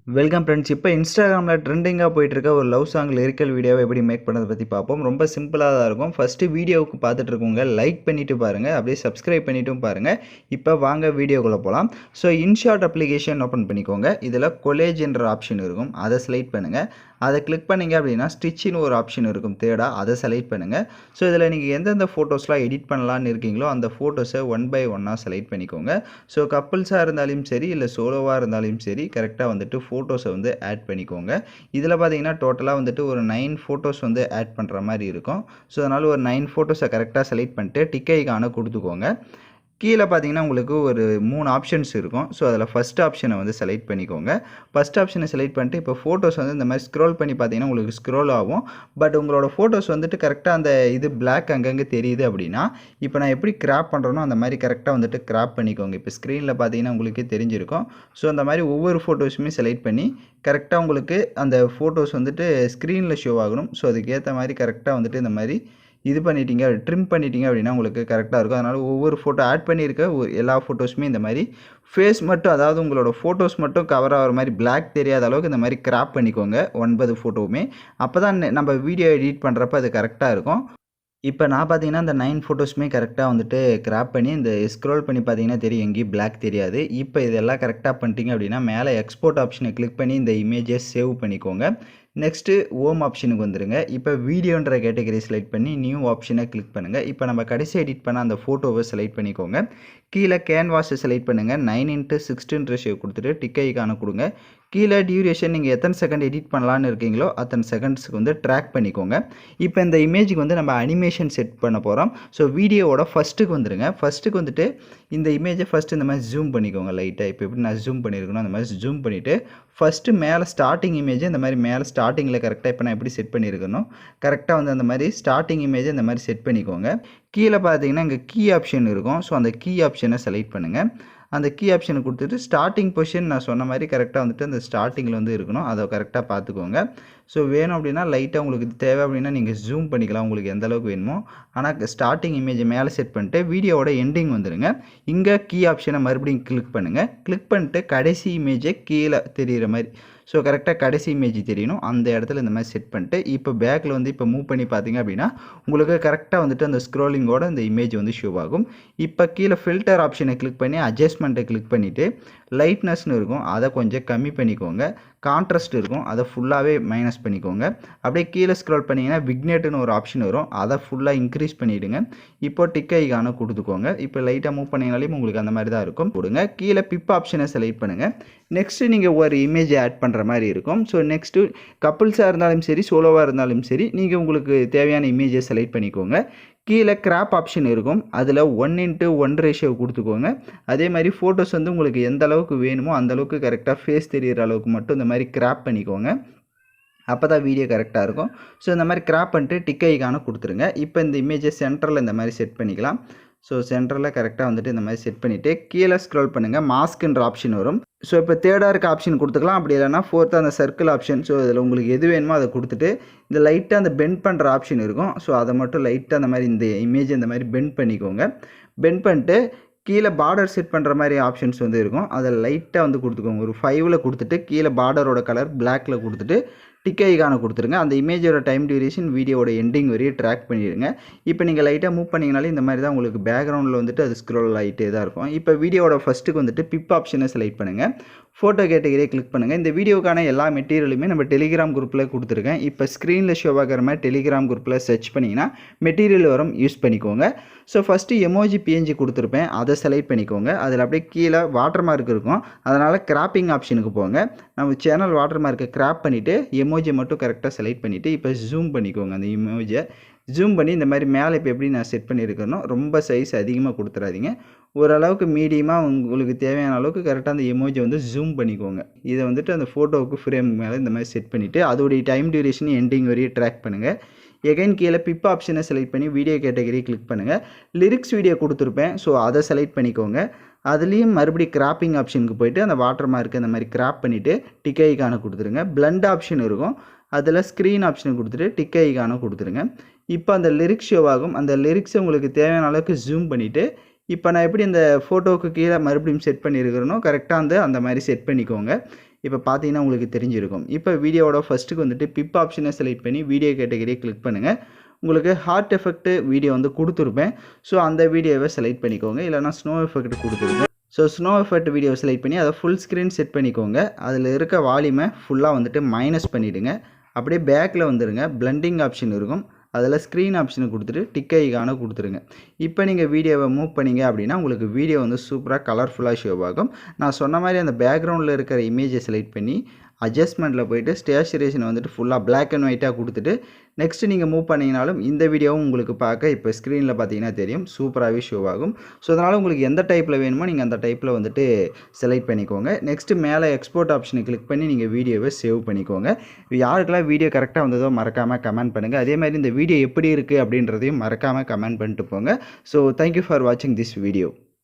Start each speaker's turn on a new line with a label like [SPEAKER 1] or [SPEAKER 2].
[SPEAKER 1] Welcome friends. இப்போ இன்ஸ்டாகிராமில் ட்ரெண்டிங்காக போயிட்டு இருக்க ஒரு லவ் சாங் லிரிக்கல் வீடியோவை எப்படி மேக் பண்ணுறதை பற்றி பார்ப்போம். ரொம்ப சிம்பிளாக தான் இருக்கும். ஃபஸ்ட்டு வீடியோவுக்கு பார்த்துட்டு இருக்கவங்க லைக் பண்ணிவிட்டு பாருங்கள், அப்படியே சப்ஸ்கிரைப் பண்ணிவிட்டும் பாருங்கள். இப்போ வாங்க வீடியோக்குள்ளே போகலாம். ஸோ இன்ஷாட் அப்ளிகேஷன் ஓப்பன் பண்ணிக்கோங்க. இதில் கொலேஜ்ன்ற ஆப்ஷன் இருக்கும், அதை செலக்ட் பண்ணுங்கள். அதை கிளிக் பண்ணிங்க அப்படின்னா ஸ்டிச்சின்னு ஒரு ஆப்ஷன் இருக்கும், தேர்டாக அதை செலக்ட் பண்ணுங்கள். ஸோ இதில் நீங்கள் எந்தெந்த ஃபோட்டோஸ்லாம் எடிட் பண்ணலான்னு இருக்கீங்களோ அந்த ஃபோட்டோஸை ஒன் பை ஒன்னாக செலக்ட் பண்ணிக்கோங்க. ஸோ கப்புள்ஸாக இருந்தாலும் சரி, இல்லை சோலோவாக இருந்தாலும் சரி, கரெக்டாக வந்துட்டு ஃபோட்டோஸை வந்து ஆட் பண்ணிக்கோங்க. இதில் பார்த்தீங்கன்னா டோட்டலாக வந்துட்டு ஒரு 9 ஃபோட்டோஸ் வந்து ஆட் பண்ணுற மாதிரி இருக்கும். ஸோ அதனால் ஒரு 9 ஃபோட்டோஸை கரெக்டாக செலக்ட் பண்ணிட்டு டிக் ஐகானை கொடுத்துக்கோங்க. கீழே பார்த்தீங்கன்னா உங்களுக்கு ஒரு 3 ஆப்ஷன்ஸ் இருக்கும். ஸோ அதில் ஃபஸ்ட் ஆப்ஷனை வந்து செலக்ட் பண்ணிக்கோங்க. ஃபஸ்ட் ஆப்ஷனை செலக்ட் பண்ணிட்டு இப்போ ஃபோட்டோஸ் வந்து இந்த மாதிரி ஸ்க்ரோல் பண்ணி பார்த்தீங்கன்னா உங்களுக்கு ஸ்க்ரோல் ஆகும். பட் உங்களோட ஃபோட்டோஸ் வந்துட்டு கரெக்டாக அந்த இது பிளாக் அங்கங்கே தெரியுது அப்படின்னா, இப்போ நான் எப்படி கிராப் பண்ணுறேனோ அந்த மாதிரி கரெக்டாக வந்துட்டு கிராப் பண்ணிக்கோங்க. இப்போ ஸ்க்ரீனில் பார்த்தீங்கன்னா உங்களுக்கே தெரிஞ்சிருக்கும். ஸோ அந்த மாதிரி ஒவ்வொரு ஃபோட்டோஸுமே செலக்ட் பண்ணி கரெக்டாக உங்களுக்கு அந்த ஃபோட்டோஸ் வந்துட்டு ஸ்க்ரீனில் ஷோ ஆகணும். ஸோ அதுக்கேற்ற மாதிரி கரெக்டாக வந்துட்டு இந்த மாதிரி இது பண்ணிட்டீங்க, ட்ரிம் பண்ணிட்டீங்க அப்படின்னா உங்களுக்கு கரெக்டாக இருக்கும். அதனால் ஒவ்வொரு ஃபோட்டோ ஆட் பண்ணியிருக்க எல்லா ஃபோட்டோஸுமே இந்த மாதிரி ஃபேஸ் மட்டும், அதாவது உங்களோட ஃபோட்டோஸ் மட்டும் கவர் ஆகிற மாதிரி பிளாக் தெரியாத அளவுக்கு இந்த மாதிரி கிராப் பண்ணிக்கோங்க 9 ஃபோட்டோவுமே. அப்போ தான் நம்ம வீடியோ எடிட் பண்ணுறப்ப அது கரெக்டாக இருக்கும். இப்போ நான் பார்த்தீங்கன்னா இந்த 9 ஃபோட்டோஸுமே கரெக்டாக வந்துட்டு கிராப் பண்ணி இந்த ஸ்க்ரோல் பண்ணி பார்த்தீங்கன்னா தெரியும், எங்கேயும் பிளாக் தெரியாது. இப்போ இதெல்லாம் கரெக்டாக பண்ணிட்டீங்க அப்படின்னா மேலே எக்ஸ்போர்ட் ஆப்ஷனை கிளிக் பண்ணி இந்த இமேஜை சேவ் பண்ணிக்கோங்க. நெக்ஸ்ட்டு ஹோம் ஆப்ஷனுக்கு வந்துடுங்க. இப்போ வீடியோன்ற கேட்டகரி செலக்ட் பண்ணி நியூ ஆப்ஷனை கிளிக் பண்ணுங்கள். இப்போ நம்ம கடைசி எடிட் பண்ண அந்த ஃபோட்டோவை செலக்ட் பண்ணிக்கோங்க. கீழே கேன்வாஸை செலக்ட் பண்ணுங்கள். 9:16 ரேஷியோ கொடுத்துட்டு டிக் ஐகானை கொடுங்க. கீழே டியூரேஷன் நீங்கள் எத்தனை செகண்ட் எடிட் பண்ணலான்னு இருக்கீங்களோ அத்தனை செகண்ட்ஸுக்கு வந்து ட்ராக் பண்ணிக்கோங்க. இப்போ இந்த இமேஜுக்கு வந்து நம்ம அனிமேஷன் செட் பண்ண போகிறோம். ஸோ வீடியோவோட ஃபஸ்ட்டுக்கு வந்துடுங்க. ஃபஸ்ட்டுக்கு வந்துட்டு இந்த இமேஜை ஃபஸ்ட்டு இந்த மாதிரி ஜூம் பண்ணிக்கோங்க லைட்டாக. இப்போ எப்படி நான் ஜூம் பண்ணியிருக்கணும் அந்த மாதிரி ஜூம் பண்ணிவிட்டு ஃபஸ்ட்டு மேலே ஸ்டார்டிங் இமேஜை இந்த மாதிரி மேலே ஸ்டார்டிங்கில் கரெக்டாக இப்போ நான் எப்படி செட் பண்ணியிருக்கணும் கரெக்டாக வந்து அந்த மாதிரி ஸ்டார்டிங் இமேஜை இந்த மாதிரி செட் பண்ணிக்கோங்க. கீழே பார்த்தீங்கன்னா இங்கே கீ ஆப்ஷன் இருக்கும். ஸோ அந்த கீ ஆப்ஷனை செலக்ட் பண்ணுங்கள். அந்த கீ ஆப்ஷனை கொடுத்துட்டு ஸ்டார்டிங் பொசிஷன் நான் சொன்ன மாதிரி கரெக்டாக வந்துட்டு அந்த ஸ்டார்டிங்கில் வந்து இருக்கணும், அதை கரெக்டாக பார்த்துக்கோங்க. ஸோ வேணும் அப்படின்னா லைட்டாக உங்களுக்கு தேவை அப்படின்னா நீங்கள் ஜூம் பண்ணிக்கலாம் உங்களுக்கு எந்த அளவுக்கு வேணுமோ. ஆனால் ஸ்டார்டிங் இமேஜை மேலே செட் பண்ணிட்டு வீடியோவோட எண்டிங் வந்துடுங்க. இங்கே கீ ஆப்ஷனை மறுபடியும் கிளிக் பண்ணுங்கள். கிளிக் பண்ணிட்டு கடைசி இமேஜை கீழே தெரிகிற மாதிரி, ஸோ கரெக்டாக கடைசி இமேஜ் தெரியணும் அந்த இடத்துல இந்த மாதிரி செட் பண்ணிட்டு இப்போ பேக்கில் வந்து இப்போ மூவ் பண்ணி பார்த்தீங்க அப்படின்னா உங்களுக்கு கரெக்டாக வந்துட்டு அந்த ஸ்க்ரோலிங்கோட இந்த இமேஜ் வந்து ஷோ ஆகும். இப்போ கீழே ஃபில்டர் ஆப்ஷனை கிளிக் பண்ணி அட்ஜஸ்ட்மெண்ட்டை கிளிக் பண்ணிவிட்டு லைட்னஸ்னு இருக்கும், அதை கொஞ்சம் கம்மி பண்ணிக்கோங்க. கான்ட்ராஸ்ட் இருக்கும், அதை ஃபுல்லாகவே மைனஸ் பண்ணிக்கோங்க. அப்படியே கீழே ஸ்க்ரோல் பண்ணிங்கன்னா விக்னேட்டுன்னு ஒரு ஆப்ஷன் வரும், அதை ஃபுல்லாக இன்க்ரீஸ் பண்ணிவிடுங்க. இப்போ டிக் ஐகானை கொடுத்துக்கோங்க. இப்போ லைட்டாக மூவ் பண்ணிங்கனாலையும் உங்களுக்கு அந்த மாதிரி தான் இருக்கும். கொடுங்க. கீழே பிப் ஆப்ஷனை செலக்ட் பண்ணுங்கள். நெக்ஸ்ட்டு நீங்கள் ஒரு இமேஜை ஆட் பண்ணுற மாதிரி இருக்கும். ஸோ நெக்ஸ்ட்டு கப்புள்ஸாக இருந்தாலும் சரி, சோலோவாக இருந்தாலும் சரி, நீங்கள் உங்களுக்கு தேவையான இமேஜை செலக்ட் பண்ணிக்கோங்க. கீழே கிராப் ஆப்ஷன் இருக்கும், அதில் 1:1 ரேஷியோ கொடுத்துக்கோங்க. அதே மாதிரி ஃபோட்டோஸ் வந்து உங்களுக்கு எந்த அளவுக்கு வேணுமோ அந்தளவுக்கு கரெக்டாக ஃபேஸ் தெரிகிற அளவுக்கு மட்டும் இந்த மாதிரி கிராப் பண்ணிக்கோங்க. அப்போ தான் வீடியோ கரெக்டாக இருக்கும். ஸோ இந்த மாதிரி கிராப் பண்ணிட்டு டிக் ஐகானை கொடுத்துருங்க. இப்போ இந்த இமேஜை சென்டரில் இந்த மாதிரி செட் பண்ணிக்கலாம். ஸோ சென்டரில் கரெக்டாக வந்துட்டு இந்த மாதிரி செட் பண்ணிவிட்டு கீழே ஸ்க்ரோல் பண்ணுங்கள். மாஸ்க்குன்ற ஆப்ஷன் வரும். ஸோ இப்போ தேர்டாக இருக்க ஆப்ஷன் கொடுத்துக்கலாம், அப்படி இல்லைனா ஃபோர்த்தாக அந்த சர்க்கிள் ஆப்ஷன். ஸோ இதில் உங்களுக்கு எது வேணுமோ அதை கொடுத்துட்டு இந்த லைட்டாக அந்த பெண்ட் பண்ணுற ஆப்ஷன் இருக்கும். ஸோ அதை மட்டும் லைட்டாக அந்த மாதிரி இந்த இமேஜ் இந்த மாதிரி பெண்ட் பண்ணிக்கோங்க. பெண்ட் பண்ணிட்டு கீழே பார்டர் செட் பண்ணுற மாதிரி ஆப்ஷன்ஸ் வந்து இருக்கும், அதில் லைட்டாக வந்து கொடுத்துக்கோங்க. ஒரு 5ல் கொடுத்துட்டு கீழே பார்டரோட கலர் பிளாக்கில் கொடுத்துட்டு டிக் ஐகானை கொடுத்துருங்க. அந்த இமேஜோட டைம் டியூரேஷன் வீடியோட எண்டிங் வரையும் ட்ராக் பண்ணிடுங்க. இப்போ நீங்கள் லைட்டாக மூவ் பண்ணிங்கனாலே இந்த மாதிரி தான் உங்களுக்கு பேக்ரவுண்டில் வந்துட்டு அது ஸ்க்ரோல் ஆகிட்டே தான் இருக்கும். இப்போ வீடியோட ஃபஸ்ட்டுக்கு வந்துட்டு பிப் ஆப்ஷனை செலக்ட் பண்ணுங்கள். ஃபோட்டோ கேட்டகரியை கிளிக் பண்ணுங்கள். இந்த வீடியோக்கான எல்லா மெட்டீரியலுமே நம்ம டெலிகிராம் குரூப்பில் கொடுத்துருக்கேன். இப்போ ஸ்க்ரீனில் ஷோ ஆகிற மாதிரி டெலிகிராம் குரூப்பில் சர்ச் பண்ணிங்கன்னா மெட்டீரியல் வரும், யூஸ் பண்ணிக்கோங்க. ஸோ ஃபஸ்ட்டு எமோஜி பிஎன்ஜி கொடுத்துருப்பேன், அதை செலக்ட் பண்ணிக்கோங்க. அதில் அப்படியே கீழே வாட்டர் மார்க் இருக்கும், அதனால் கிராப்பிங் ஆப்ஷனுக்கு போங்க. நம்ம சேனல் வாட்டர் மார்க்கை கிராப் பண்ணிவிட்டு எமோஜி மட்டும் கரெக்டாக செலக்ட் பண்ணிவிட்டு இப்போ ஜூம் பண்ணிக்கோங்க. அந்த இமோஜை ஜூம் பண்ணி இந்த மாதிரி மேலே இப்போ எப்படி நான் செட் பண்ணியிருக்கேனோ ரொம்ப சைஸ் அதிகமாக கொடுத்துறாதீங்க, ஓரளவுக்கு மீடியமாக உங்களுக்கு தேவையான அளவுக்கு கரெக்டாக அந்த எமோஜை வந்து ஜூம் பண்ணிக்கோங்க. இதை வந்துட்டு அந்த ஃபோட்டோவுக்கு ஃப்ரேம் மேலே இந்த மாதிரி செட் பண்ணிவிட்டு அதோடைய டைம் டியூரேஷன் எண்டிங் வரையும் ட்ராக் பண்ணுங்கள். எகைன் கீழே பிப் ஆப்ஷனை செலக்ட் பண்ணி வீடியோ கேட்டகரி கிளிக் பண்ணுங்கள். லிரிக்ஸ் வீடியோ கொடுத்துருப்பேன், ஸோ அதை செலக்ட் பண்ணிக்கோங்க. அதுலேயும் மறுபடியும் கிராப்பிங் ஆப்ஷனுக்கு போய்ட்டு அந்த வாட்டர் மார்க்கு அந்த மாதிரி கிராப் பண்ணிவிட்டு டிக் ஐகானை கொடுத்துருங்க. பிளண்ட் ஆப்ஷன் இருக்கும், அதில் ஸ்க்ரீன் ஆப்ஷனை கொடுத்துட்டு டிக் ஐகானை கொடுத்துருங்க. இப்போ அந்த லிரிக்ஸ் ஷோ ஆகும். அந்த லிரிக்ஸை உங்களுக்கு தேவையான அளவுக்கு ஜூம் பண்ணிவிட்டு இப்போ நான் எப்படி இந்த ஃபோட்டோவுக்கு கீழே மறுபடியும் செட் பண்ணியிருக்கிறேனோ கரெக்டாக அந்த மாதிரி செட் பண்ணிக்கோங்க. இப்போ பார்த்தீங்கன்னா உங்களுக்கு தெரிஞ்சிருக்கும். இப்போ வீடியோவோட ஃபஸ்ட்டுக்கு வந்துட்டு பிப் ஆப்ஷனை செலக்ட் பண்ணி வீடியோ கேட்டகரியை கிளிக் பண்ணுங்கள். உங்களுக்கு ஹார்ட் எஃபெக்ட் வீடியோ வந்து கொடுத்துருப்பேன். ஸோ அந்த வீடியோவை செலக்ட் பண்ணிக்கோங்க. இல்லைனா ஸ்னோ எஃபெக்ட் கொடுத்துருங்க. So snow effect video select பண்ணி அதை ஃபுல் ஸ்க்ரீன் செட் பண்ணிக்கோங்க. அதில் இருக்க வால்யூமை ஃபுல்லாக வந்துட்டு மைனஸ் பண்ணிவிடுங்க. அப்படியே பேக்கில் வந்துடுங்க. பிளெண்டிங் ஆப்ஷன் இருக்கும். அதில் ஸ்க்ரீன் ஆப்ஷனை கொடுத்துட்டு டிக் ஐகானை கொடுத்துருங்க. இப்போ நீங்கள் வீடியோவை மூவ் பண்ணிங்க அப்படின்னா உங்களுக்கு வீடியோ வந்து சூப்பராக கலர்ஃபுல்லாக ஷோ ஆகும். நான் சொன்ன மாதிரி அந்த பேக்ரவுண்டில் இருக்கிற இமேஜை செலக்ட் பண்ணி அட்ஜஸ்ட்மெண்ட்டில் போய்ட்டு ஸ்டேச்சுரேஷனை வந்துட்டு ஃபுல்லாக பிளாக் அண்ட் ஒயிட்டாக கொடுத்துட்டு நெக்ஸ்ட்டு நீங்கள் மூவ் பண்ணிங்கனாலும் இந்த வீடியோவும் உங்களுக்கு பார்க்க இப்போ ஸ்க்ரீனில் பார்த்தீங்கன்னா தெரியும், சூப்பராகவே ஷோ ஆகும். ஸோ அதனால் உங்களுக்கு எந்த டைப்பில் வேணுமோ நீங்கள் அந்த டைப்பில் வந்துட்டு செலக்ட் பண்ணிக்கோங்க. நெக்ஸ்ட்டு மேலே எக்ஸ்போர்ட் ஆப்ஷனை கிளிக் பண்ணி நீங்கள் வீடியோவை சேவ் பண்ணிக்கோங்க. யாருக்கெல்லாம் வீடியோ கரெக்டாக வந்ததோ மறக்காமல் கமெண்ட் பண்ணுங்கள். அதே மாதிரி இந்த வீடியோ எப்படி இருக்குது அப்படின்றதையும் மறக்காமல் கமெண்ட் பண்ணிட்டு போங்க. ஸோ தேங்க்யூ ஃபார் வாட்சிங் திஸ் வீடியோ.